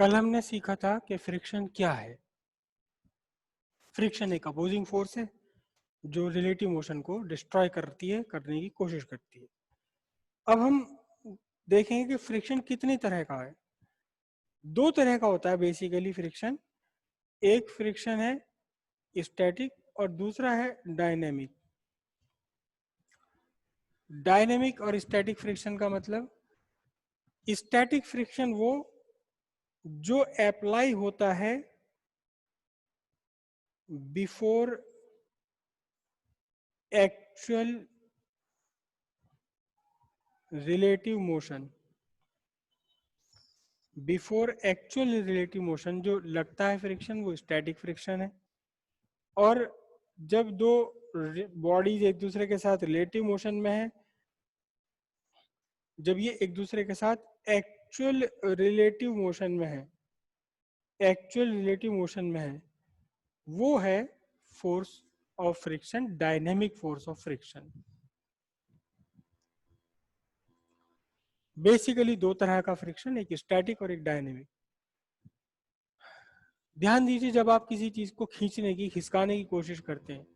कल हमने सीखा था कि फ्रिक्शन क्या है। फ्रिक्शन एक अपोजिंग फोर्स है जो रिलेटिव मोशन को डिस्ट्रॉय करने की कोशिश करती है। अब हम देखेंगे कि फ्रिक्शन कितनी तरह का है। दो तरह का होता है बेसिकली फ्रिक्शन। एक फ्रिक्शन है स्टैटिक और दूसरा है डायनेमिक। डायनेमिक और स्टैटिक फ्रिक्शन का मतलब, स्टैटिक फ्रिक्शन वो जो अप्लाई होता है before actual relative motion. Before actual relative motion जो लगता है फ्रिक्शन वो स्टैटिक फ्रिक्शन है। और जब दो बॉडीज एक दूसरे के साथ रिलेटिव मोशन में है, जब ये एक दूसरे के साथ एक्चुअल रिलेटिव मोशन में है, एक्चुअल रिलेटिव मोशन में है, वो है force of friction, dynamic force of friction. Basically दो तरह का फ्रिक्शन, एक स्टैटिक और एक डायनेमिक। ध्यान दीजिए, जब आप किसी चीज को खींचने की, खिसकाने की कोशिश करते हैं,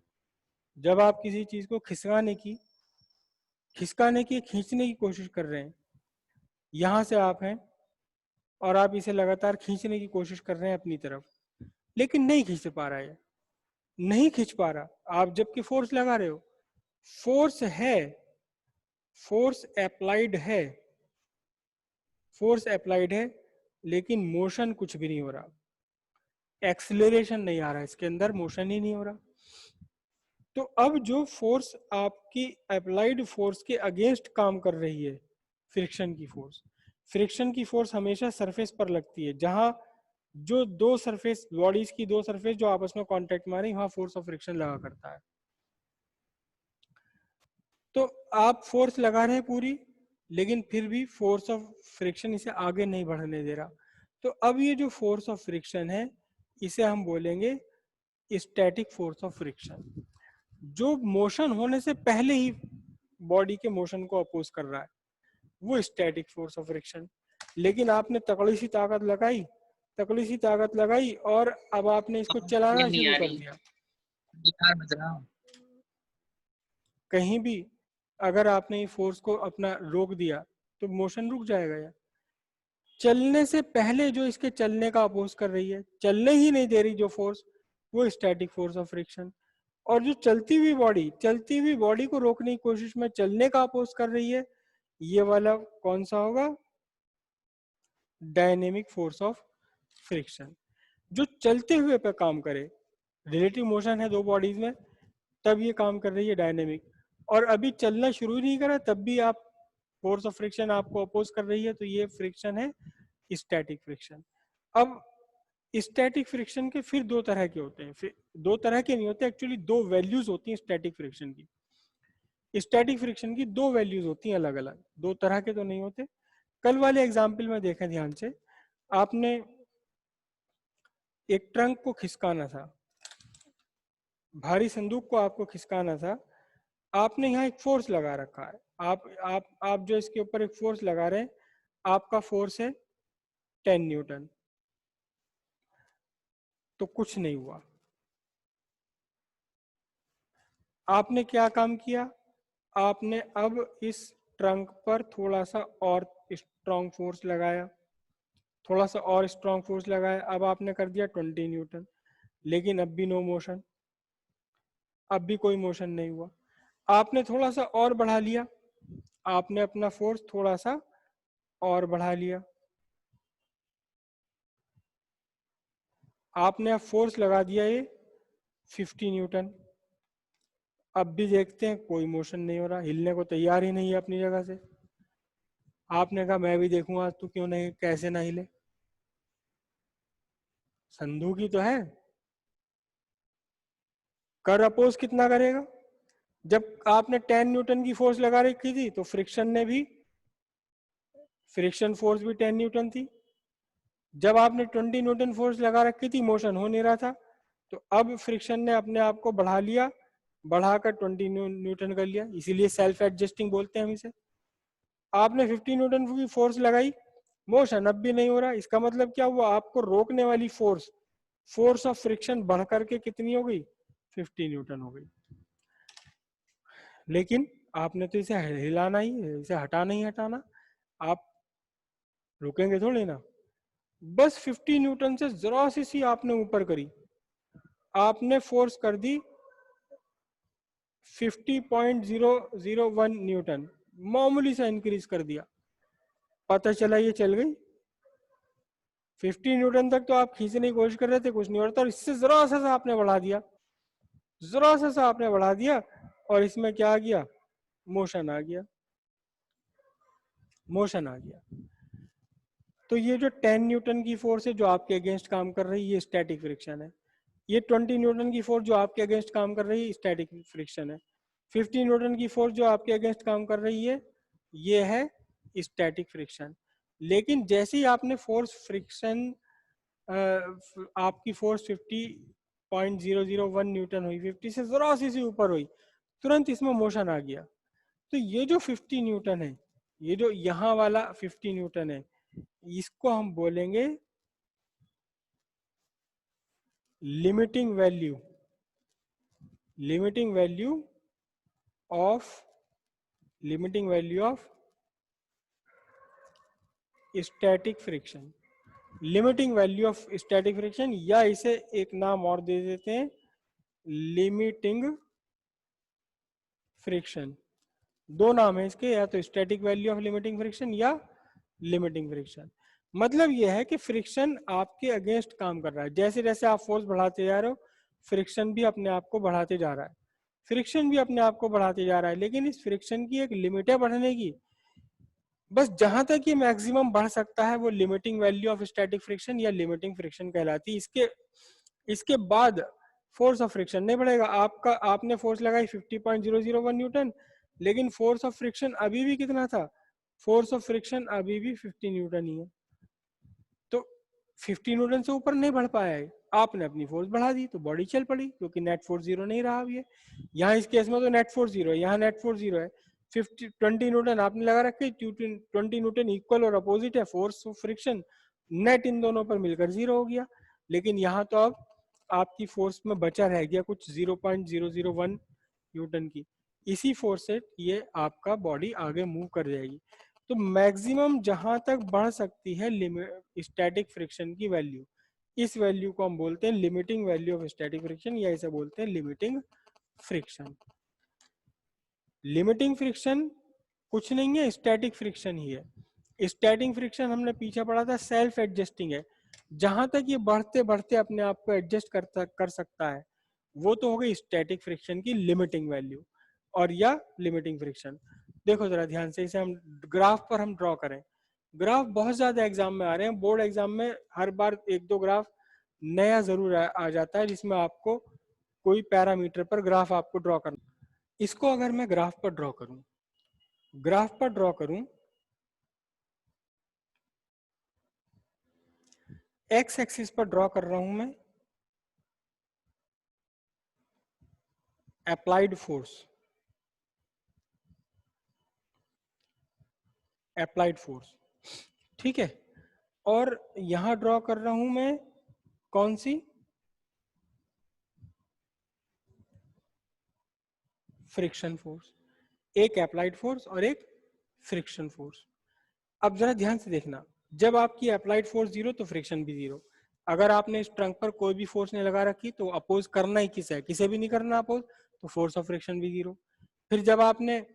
जब आप किसी चीज को खिसकाने की, खींचने की कोशिश कर रहे हैं, यहां से आप हैं और आप इसे लगातार खींचने की कोशिश कर रहे हैं अपनी तरफ, लेकिन नहीं खींच पा रहा है, नहीं खींच पा रहा, आप जबकि फोर्स लगा रहे हो, फोर्स है, फोर्स अप्लाइड है, फोर्स अप्लाइड है, लेकिन मोशन कुछ भी नहीं हो रहा, एक्सिलरेशन नहीं आ रहा, इसके अंदर मोशन ही नहीं हो रहा। तो अब जो फोर्स आपकी अप्लाइड फोर्स के अगेंस्ट काम कर रही है, फ्रिक्शन की फोर्स, फ्रिक्शन की फोर्स हमेशा सरफेस पर लगती है, जहां जो दो सरफेस, बॉडीज की दो सरफेस जो आपस में कांटेक्ट मारे, वहां फोर्स ऑफ फ्रिक्शन लगा करता है। तो आप फोर्स लगा रहे हैं पूरी, लेकिन फिर भी फोर्स ऑफ फ्रिक्शन इसे आगे नहीं बढ़ने दे रहा। तो अब ये जो फोर्स ऑफ फ्रिक्शन है, इसे हम बोलेंगे स्टैटिक फोर्स ऑफ फ्रिक्शन, जो मोशन होने से पहले ही बॉडी के मोशन को अपोज कर रहा है, वो स्टैटिक फोर्स ऑफ फ्रिक्शन। लेकिन आपने तकड़ी सी ताकत लगाई, तकड़ी सी ताकत लगाई और अब आपने इसको चलाना नहीं शुरू आ कर रही, दिया। गिटार बज रहा हूँ। कहीं भी अगर आपने ये फोर्स को अपना रोक दिया तो मोशन रुक जाएगा। या चलने से पहले जो इसके चलने का अपोज कर रही है, चलने ही नहीं दे रही जो फोर्स, वो स्टैटिक फोर्स ऑफ फ्रिक्शन। और जो चलती हुई बॉडी को रोकने की कोशिश में चलने का अपोज कर रही है, ये वाला कौन सा होगा? Dynamic force of friction. जो चलते हुए पे काम करे, रिलेटिव मोशन है दो बॉडीज में, तब ये काम कर रही है डायनेमिक। और अभी चलना शुरू नहीं करा तब भी आप, फोर्स ऑफ फ्रिक्शन आपको अपोज कर रही है, तो ये फ्रिक्शन है स्टैटिक फ्रिक्शन। अब स्टैटिक फ्रिक्शन के फिर दो तरह के होते हैं, फिर दो तरह के नहीं होते, एक्चुअली दो वैल्यूज होती हैं स्टैटिक फ्रिक्शन की। स्टैटिक फ्रिक्शन की दो वैल्यूज होती हैं अलग अलग, दो तरह के तो नहीं होते। कल वाले एग्जाम्पल में देखें ध्यान से, आपने एक ट्रंक को खिसकाना था, भारी संदूक को आपको खिसकाना था, आपने यहाँ एक फोर्स लगा रखा है, आप जो इसके ऊपर एक फोर्स लगा रहे हैं, आपका फोर्स है 10 न्यूटन। तो कुछ नहीं हुआ। आपने क्या काम किया? आपने अब इस ट्रंक पर थोड़ा सा और स्ट्रॉन्ग फोर्स लगाया, थोड़ा सा और स्ट्रॉन्ग फोर्स लगाया, अब आपने कर दिया 20 न्यूटन, लेकिन अब भी नो मोशन, अब भी कोई मोशन नहीं हुआ। आपने थोड़ा सा और बढ़ा लिया, आपने अपना फोर्स थोड़ा सा और बढ़ा लिया, आपने अब फोर्स लगा दिया ये 50 न्यूटन। अब भी देखते हैं कोई मोशन नहीं हो रहा, हिलने को तैयार ही नहीं है अपनी जगह से। आपने कहा मैं भी देखूंगा तू क्यों नहीं, कैसे ना हिले, संदूक ही तो है, कर अपोज कितना करेगा? जब आपने 10 न्यूटन की फोर्स लगा रखी थी तो फ्रिक्शन ने भी, फ्रिक्शन फोर्स भी 10 न्यूटन थी। जब आपने 20 न्यूटन फोर्स लगा रखी थी, मोशन हो नहीं रहा था, तो अब फ्रिक्शन ने अपने आप को बढ़ा लिया, बढ़ाकर 20 न्यूटन कर लिया, इसीलिए सेल्फ एडजस्टिंग बोलते हैं हम इसे। आपने 50 न्यूटन की फोर्स लगाई, मोशन अब भी नहीं हो रहा। इसका मतलब क्या हुआ, आपको रोकने वाली फोर्स, फोर्स ऑफ फ्रिक्शन बढ़ करके कितनी हो गई, 50 न्यूटन हो गई। लेकिन आपने तो इसे हिलाना ही है, इसे हटाना ही हटाना, आप रुकेंगे थोड़ी ना। बस 50 न्यूटन से जरा सी आपने ऊपर करी, आपने फोर्स कर दी 50.001 न्यूटन, मामूली सा इंक्रीज कर दिया, पता चला ये चल गई। 50 न्यूटन तक तो आप खींचने की कोशिश कर रहे थे, कुछ नहीं होता, और इससे जरा सा आपने बढ़ा दिया, जरा सा आपने बढ़ा दिया, और इसमें क्या आ गया, मोशन आ गया, मोशन आ गया। तो ये जो 10 न्यूटन की फोर्स है जो आपके अगेंस्ट काम कर रही है, ये स्टैटिक फ्रिक्शन है। ये 20 न्यूटन की फोर्स जो आपके अगेंस्ट काम कर रही है, स्टैटिक फ्रिक्शन है। 50 न्यूटन की फोर्स जो आपके अगेंस्ट काम कर रही है, ये है स्टैटिक फ्रिक्शन। लेकिन जैसे ही आपने फोर्स फ्रिक्शन, आपकी फोर्स 50.001 न्यूटन हुई, 50 से जरा सी ऊपर हुई, तुरंत इसमें मोशन आ गया। तो ये जो 50 न्यूटन है, ये जो यहाँ वाला 50 न्यूटन है, इसको हम बोलेंगे limiting value, limiting value of, limiting value of static friction, limiting value of static friction, या इसे एक नाम और दे देते हैं, लिमिटिंग फ्रिक्शन। दो नाम है इसके, या तो static value of limiting friction या लिमिटिंग फ्रिक्शन। मतलब यह है कि फ्रिक्शन आपके अगेंस्ट काम कर रहा है, जैसे जैसे आप फोर्स बढ़ाते जा रहे हो, फ्रिक्शन भी अपने आप को बढ़ाते जा रहा है, फ्रिक्शन भी अपने आप को बढ़ाते जा रहा है। लेकिन इस फ्रिक्शन की एक लिमिट है बढ़ने की, बस जहां तक ये मैक्सिमम बढ़ सकता है वो limiting value of static friction या लिमिटिंग फ्रिक्शन कहलाती है। इसके बाद फोर्स ऑफ फ्रिक्शन नहीं बढ़ेगा। आपका आपने फोर्स लगाई 50.001 न्यूटन, लेकिन फोर्स ऑफ फ्रिक्शन अभी भी कितना था, फोर्स ऑफ फ्रिक्शन अभी भी 50 न्यूटन ही है। तो 50 न्यूटन से ऊपर नहीं बढ़ पाया है, आपने अपनी फोर्स बढ़ा दी तो बॉडी चल पड़ी, क्योंकि नेट फोर्स जीरो नहीं रहा अभी है। यहाँ इस केस में तो नेट फोर्स जीरो है, यहाँ नेट फोर्स जीरो है। 20 न्यूटन आपने लगा रखे, 20 न्यूटन इक्वल और अपोजिट है फोर्स ऑफ फ्रिक्शन, नेट इन दोनों पर मिलकर जीरो हो गया। लेकिन यहाँ तो अब आपकी फोर्स में बचा रह गया कुछ 0.001 न्यूटन की, इसी फोर्स से ये आपका बॉडी आगे मूव कर जाएगी। तो मैक्सिमम जहां तक बढ़ सकती है स्टैटिक फ्रिक्शन की वैल्यू, इस वैल्यू को हम बोलते हैं limiting value of static friction, या इसे बोलते हैं लिमिटिंग फ्रिक्शन। लिमिटिंग फ्रिक्शन कुछ नहीं है, स्टैटिक फ्रिक्शन ही है। स्टैटिक फ्रिक्शन हमने पीछे पढ़ा था, सेल्फ एडजस्टिंग है, जहां तक ये बढ़ते बढ़ते अपने आप को एडजस्ट कर सकता है, वो तो हो गई स्टैटिक फ्रिक्शन की लिमिटिंग वैल्यू और या लिमिटिंग फ्रिक्शन। देखो जरा ध्यान से, इसे हम ग्राफ पर हम ड्रॉ करें। ग्राफ बहुत ज्यादा एग्जाम में आ रहे हैं, बोर्ड एग्जाम में हर बार एक दो ग्राफ नया जरूर आ जाता है, जिसमें आपको कोई पैरामीटर पर ग्राफ आपको ड्रॉ करना। इसको अगर मैं ग्राफ पर ड्रॉ करूं, ग्राफ पर ड्रॉ करूं, एक्स एक्सिस पर ड्रॉ कर रहा हूं मैं अप्लाइड फोर्स, अप्लाइड फोर्स, ठीक है। और यहां ड्रॉ कर रहा हूं मैं कौन सी, फ्रिक्शन फोर्स, एक अप्लाइड फोर्स और एक फ्रिक्शन फोर्स। अब जरा ध्यान से देखना, जब आपकी अप्लाइड फोर्स जीरो तो फ्रिक्शन भी जीरो। अगर आपने इस ट्रंक पर कोई भी फोर्स नहीं लगा रखी तो अपोज करना ही किसे है, किसे भी नहीं करना अपोज, तो फोर्स ऑफ फ्रिक्शन भी जीरो। फिर जब आपने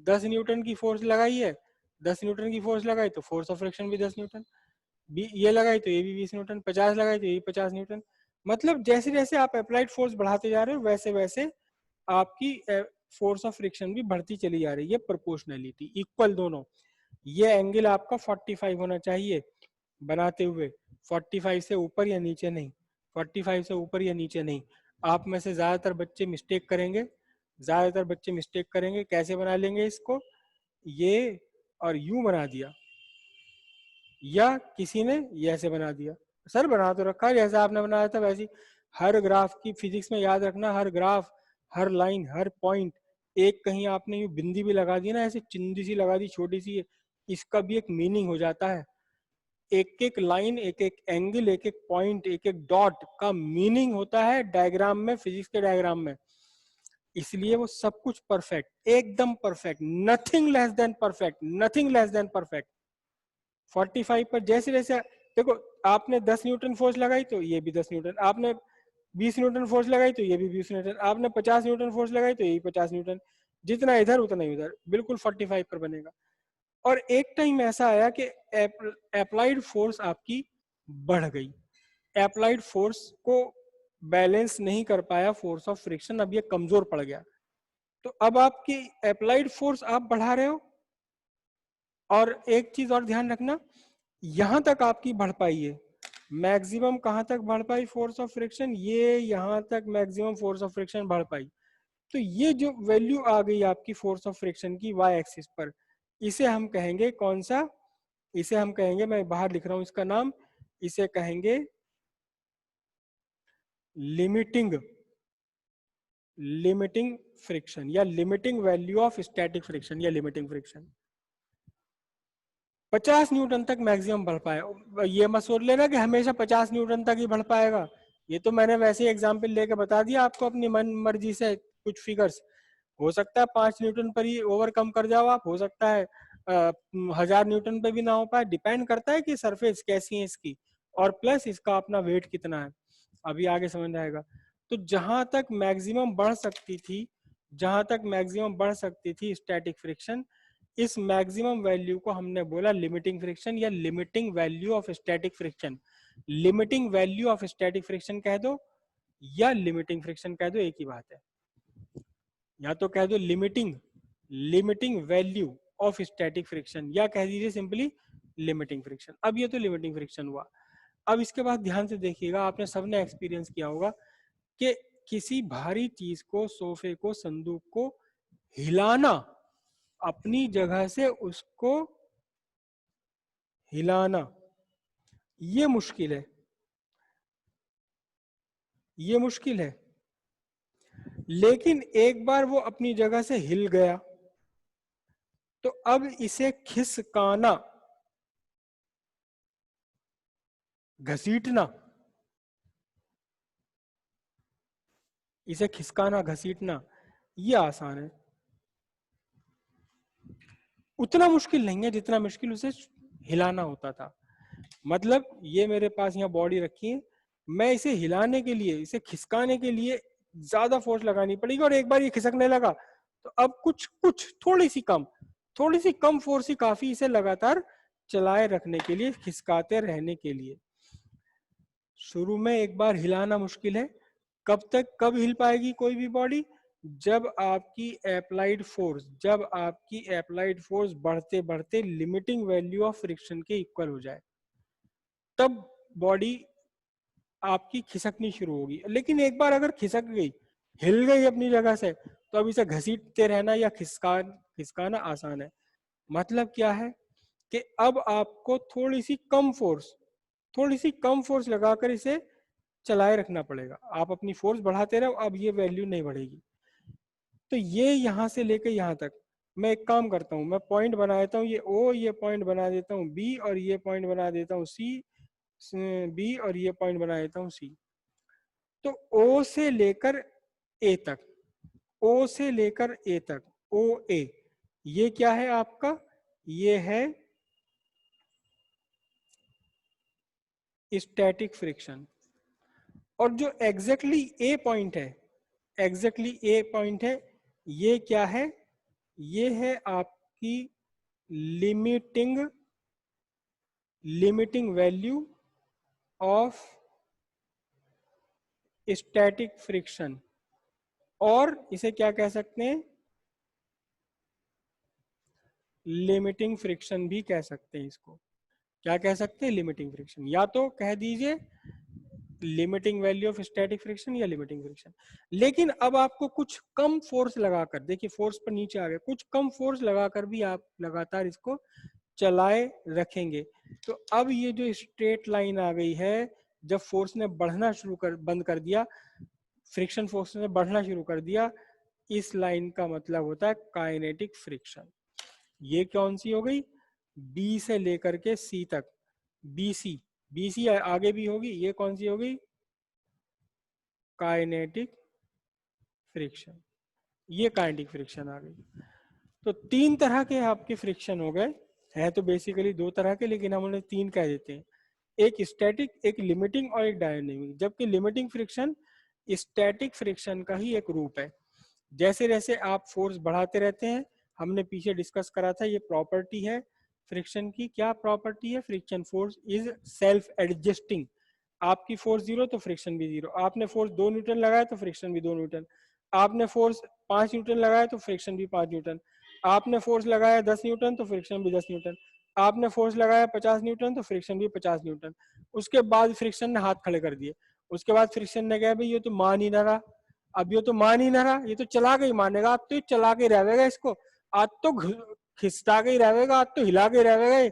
10 न्यूटन की फोर्स लगाई है, 10 न्यूटन की फोर्स लगाई तो फोर्स ऑफ फ्रिक्शन भी 10 न्यूटन, ये लगाई तो ये भी 20 न्यूटन, 50 लगाई तो ये भी 50 न्यूटन। मतलब जैसे जैसे आप अप्लाइड फोर्स बढ़ाते जा रहे हो, वैसे वैसे आपकी फोर्स ऑफ फ्रिक्शन भी बढ़ती चली जा रही है, प्रोपोर्शनलिटी इक्वल दोनों। ये एंगल आपका 45 होना चाहिए बनाते हुए, 45 से ऊपर या नीचे नहीं, 45 से ऊपर या नीचे नहीं। आप में से ज्यादातर बच्चे मिस्टेक करेंगे, ज्यादातर बच्चे मिस्टेक करेंगे, कैसे बना लेंगे इसको, ये और यूं बना दिया, या किसी ने ये ऐसे बना दिया। सर बना तो रखा है जैसा आपने बनाया था वैसे ही। हर ग्राफ की फिजिक्स में याद रखना, हर ग्राफ, हर लाइन, हर पॉइंट, एक कहीं आपने यूं बिंदी भी लगा दी ना, ऐसे चिंदी सी लगा दी छोटी सी, इसका भी एक मीनिंग हो जाता है। एक एक लाइन, एक एक एंगल, एक एक पॉइंट, एक एक डॉट का मीनिंग होता है डायग्राम में, फिजिक्स के डायग्राम में। इसलिए वो सब कुछ परफेक्ट, एकदम perfect, nothing less than perfect, nothing less than perfect. 45 पर जैसे जैसे देखो, आपने 10 न्यूटन फोर्स लगाई तो ये भी 10 न्यूटन, आपने 20 न्यूटन फोर्स लगाई तो ये भी 20 न्यूटन, आपने 50 न्यूटन फोर्स लगाई तो ये भी 50 न्यूटन, जितना इधर उतना ही उधर, बिल्कुल 45 पर बनेगा। और एक टाइम ऐसा आया कि अप्लाइड फोर्स आपकी बढ़ गई, अप्लाइड फोर्स को बैलेंस नहीं कर पाया फोर्स ऑफ फ्रिक्शन, अब ये कमजोर पड़ गया। तो अब आपकी अप्लाइड फोर्स आप बढ़ा रहे हो, और एक चीज और ध्यान रखना, यहां तक आपकी बढ़ पाई है, मैक्सिमम कहां तक बढ़ पाई फोर्स ऑफ फ्रिक्शन, ये यहां तक मैक्सिमम फोर्स ऑफ फ्रिक्शन बढ़ पाई। तो ये जो वैल्यू आ गई आपकी फोर्स ऑफ फ्रिक्शन की वाई एक्सिस पर, इसे हम कहेंगे कौन सा, इसे हम कहेंगे, मैं बाहर लिख रहा हूं इसका नाम, इसे कहेंगे लिमिटिंग, लिमिटिंग फ्रिक्शन, या limiting value of static friction, या लिमिटिंग फ्रिक्शन। 50 न्यूटन तक मैक्सिमम बढ़ पाए, ये मत सोच लेना कि हमेशा 50 न्यूटन तक ही बढ़ पाएगा, ये तो मैंने वैसे ही एग्जाम्पल लेके बता दिया आपको अपनी मन मर्जी से कुछ फिगर्स। हो सकता है 5 न्यूटन पर ही ओवरकम कर जाओ आप, हो सकता है 1000 न्यूटन पे भी ना हो पाए, डिपेंड करता है कि सरफेस कैसी है इसकी, और प्लस इसका अपना वेट कितना है, अभी आगे समझ आएगा। तो जहां तक मैक्सिमम बढ़ सकती थी, जहां तक मैक्सिमम बढ़ सकती थी स्टैटिक फ्रिक्शन, इस मैक्सिमम वैल्यू को हमने बोला लिमिटिंग फ्रिक्शन, या limiting value of static friction. Limiting value of static friction कह दो या लिमिटिंग फ्रिक्शन कह दो, एक ही बात है। या तो कह दो limiting, limiting value of static friction, या कह दीजिए सिंपली लिमिटिंग फ्रिक्शन। अब ये तो लिमिटिंग फ्रिक्शन हुआ। अब इसके बाद ध्यान से देखिएगा, आपने सबने एक्सपीरियंस किया होगा कि किसी भारी चीज को, सोफे को, संदूक को हिलाना, अपनी जगह से उसको हिलाना, ये मुश्किल है, ये मुश्किल है। लेकिन एक बार वो अपनी जगह से हिल गया, तो अब इसे खिसकाना, घसीटना, इसे खिसकाना, घसीटना, ये आसान है। उतना मुश्किल नहीं है जितना मुश्किल उसे हिलाना होता था। मतलब ये मेरे पास यहाँ बॉडी रखी है, मैं इसे हिलाने के लिए, इसे खिसकाने के लिए ज्यादा फोर्स लगानी पड़ेगी, और एक बार ये खिसकने लगा तो अब कुछ कुछ थोड़ी सी कम फोर्स ही काफी इसे लगातार चलाए रखने के लिए, खिसकाते रहने के लिए। शुरू में एक बार हिलाना मुश्किल है, कब तक, कब हिल पाएगी कोई भी बॉडी, जब आपकी अप्लाइड फोर्स, जब आपकी अप्लाइड फोर्स बढ़ते बढ़ते लिमिटिंग वैल्यू ऑफ फ्रिक्शन के इक्वल हो जाए, तब बॉडी आपकी खिसकनी शुरू होगी। लेकिन एक बार अगर खिसक गई, हिल गई अपनी जगह से, तो अब इसे घसीटते रहना या खिसकाना आसान है। मतलब क्या है कि अब आपको थोड़ी सी कम फोर्स लगाकर इसे चलाए रखना पड़ेगा। आप अपनी फोर्स बढ़ाते रहो, अब ये वैल्यू नहीं बढ़ेगी। तो ये यहां से लेकर यहां तक, मैं एक काम करता हूँ, मैं पॉइंट बना देता हूँ, ये ओ, ये पॉइंट बना देता हूँ बी, और ये पॉइंट बना देता हूँ सी, बी, और ये पॉइंट बना देता हूँ सी। तो ओ से लेकर ए तक, ओ से लेकर ए तक, ओ ए, ये क्या है आपका, ये है स्टैटिक फ्रिक्शन। और जो एग्जैक्टली ए पॉइंट है, एग्जैक्टली ए पॉइंट है, ये क्या है, ये है आपकी limiting, limiting value of static friction, और इसे क्या कह सकते हैं, लिमिटिंग फ्रिक्शन भी कह सकते हैं इसको। क्या कह सकते हैं, लिमिटिंग फ्रिक्शन, या तो कह दीजिए limiting value of static friction या लिमिटिंग फ्रिक्शन। लेकिन अब आपको कुछ कम फोर्स लगाकर, देखिए फोर्स पर नीचे आ गए, कुछ कम फोर्स लगाकर भी आप लगातार इसको चलाए रखेंगे, तो अब ये जो स्ट्रेट लाइन आ गई है, जब फोर्स ने बढ़ना शुरू कर, बंद कर दिया, फ्रिक्शन फोर्स ने बढ़ना शुरू कर दिया, इस लाइन का मतलब होता है काइनेटिक फ्रिक्शन। ये कौन सी हो गई, बी से लेकर के सी तक, BC, BC आगे भी होगी, ये कौन सी होगी, काइनेटिक फ्रिक्शन, ये काइनेटिक फ्रिक्शन आ गई। तो तीन तरह के आपके फ्रिक्शन हो गए, हैं तो बेसिकली दो तरह के, लेकिन हम उन्हें तीन कह देते हैं, एक स्टैटिक, एक लिमिटिंग और एक डायनेमिक। जबकि लिमिटिंग फ्रिक्शन स्टैटिक फ्रिक्शन का ही एक रूप है। जैसे जैसे आप फोर्स बढ़ाते रहते हैं, हमने पीछे डिस्कस करा था, ये प्रॉपर्टी है फ्रिक्शन की। क्या प्रॉपर्टी है, friction force is self adjusting. आपकी फोर्स 0 तो फ्रिक्शन भी 0, आपने फोर्स 2 न्यूटन लगाया तो फ्रिक्शन भी 2 न्यूटन, आपने फोर्स 5 न्यूटन लगाया तो फ्रिक्शन भी 5 न्यूटन, आपने फोर्स लगाया 10 न्यूटन तो फ्रिक्शन भी 10 न्यूटन, आपने फोर्स लगाया 50 न्यूटन तो फ्रिक्शन भी 50 न्यूटन। उसके बाद फ्रिक्शन ने हाथ खड़े कर दिए, उसके बाद फ्रिक्शन ने कहा भाई ये तो मान ही ना रहा, अब ये तो मान ही ना रहा, ये तो चला के ही मानेगा, अब तो ये चला के रहेगा इसको, आज तो खिसता के ही रहेगा, आज तो हिला के रहेगा,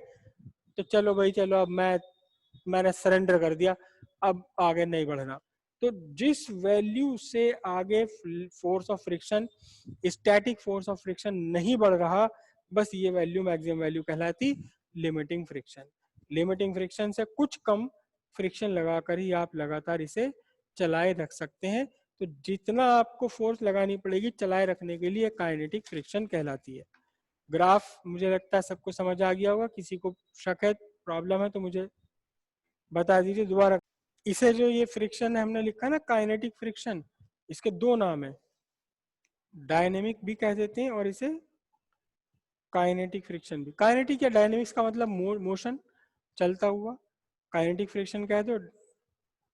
तो चलो भाई चलो, अब मैंने सरेंडर कर दिया, अब आगे नहीं बढ़ना। तो जिस वैल्यू से आगे force of friction, static force of friction नहीं बढ़ रहा, बस ये वैल्यू मैक्सिमम वैल्यू कहलाती लिमिटिंग फ्रिक्शन। लिमिटिंग फ्रिक्शन से कुछ कम फ्रिक्शन लगाकर ही आप लगातार इसे चलाए रख सकते हैं। तो जितना आपको फोर्स लगानी पड़ेगी चलाए रखने के लिए काइनेटिक फ्रिक्शन कहलाती है। ग्राफ मुझे लगता है सबको समझ आ गया होगा, किसी को शक है, प्रॉब्लम है तो मुझे बता दीजिए दोबारा। इसे जो ये फ्रिक्शन है हमने लिखा ना काइनेटिक फ्रिक्शन, इसके दो नाम है, डायनेमिक भी कह देते हैं और इसे काइनेटिक फ्रिक्शन भी। काइनेटिक या डायनेमिक्स का मतलब मोशन, चलता हुआ, काइनेटिक फ्रिक्शन कह दो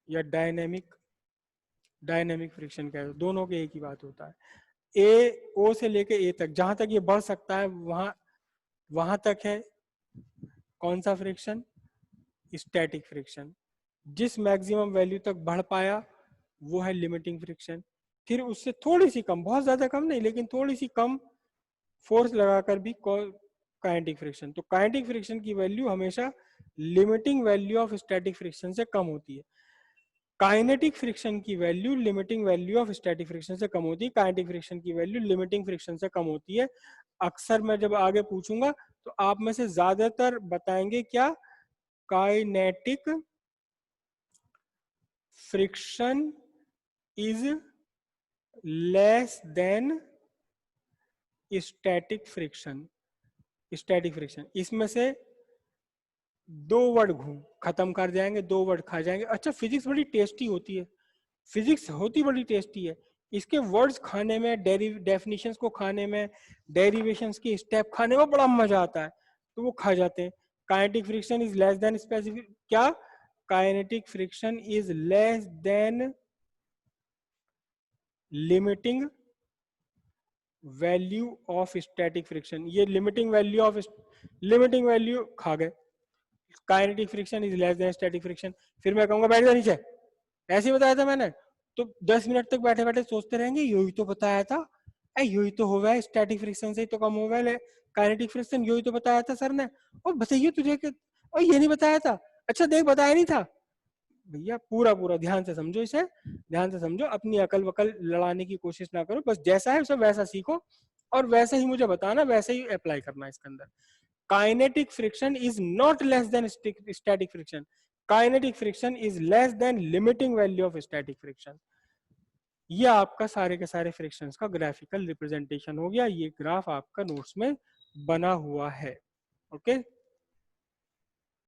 या डायनेमिक फ्रिक्शन कह दो, दोनों के एक ही बात होता है। ए ओ से लेके ए तक, जहां तक ये बढ़ सकता है वहां वहां तक है कौन सा फ्रिक्शन, स्टैटिक फ्रिक्शन। जिस मैक्सिमम वैल्यू तक बढ़ पाया वो है लिमिटिंग फ्रिक्शन। फिर उससे थोड़ी सी कम, बहुत ज्यादा कम नहीं लेकिन थोड़ी सी कम फोर्स लगाकर भी काइनेटिक फ्रिक्शन। तो काइनेटिक फ्रिक्शन की वैल्यू हमेशा limiting value of static friction से कम होती है, काइनेटिक फ्रिक्शन की value limiting value of static friction से कम होती है, काइनेटिक फ्रिक्शन की वैल्यू लिमिटिंग फ्रिक्शन से कम होती है। अक्सर मैं जब आगे पूछूंगा तो आप में से ज्यादातर बताएंगे क्या, kinetic friction is less than static friction. Static friction, इसमें से दो वर्ड घूम खत्म कर जाएंगे, दो वर्ड खा जाएंगे। अच्छा फिजिक्स बड़ी टेस्टी होती है, फिजिक्स होती बड़ी टेस्टी है, इसके वर्ड्स खाने में, डेफिनेशंस को खाने में, डेरिवेशंस के स्टेप खाने में बड़ा मजा आता है, तो वो खा जाते हैं। Kinetic friction is less than specific, क्या, kinetic friction is less than limiting value of static friction. ये लिमिटिंग वैल्यू खा गए, kinetic friction is less than static friction. फिर मैं कहूंगा बैठ जा नीचे, ऐसे ही बताया था मैंने, तो 10 मिनट तक बैठे बैठे सोचते रहेंगे यही तो बताया था, यही तो हो गया, स्टैटिक फ्रिक्शन से तो कम हो गया काइनेटिक फ्रिक्शन, यही तो बताया था सर ने, और बताइए तुझे कि और ये नहीं बताया था, अच्छा देख बताया नहीं था। भैया पूरा पूरा ध्यान से समझो इसे, ध्यान से समझो, अपनी अकल वकल लड़ाने की कोशिश ना करो, बस जैसा है उसे वैसा सीखो और वैसे ही मुझे बताना, वैसे ही अप्लाई करना इसके अंदर। Kinetic friction is not less than static friction, kinetic friction is less than limiting value of static friction. ये आपका सारे के सारे फ्रिक्शंस का ग्राफिकल रिप्रेजेंटेशन हो गया, ये ग्राफ आपका नोट्स में बना हुआ है। ओके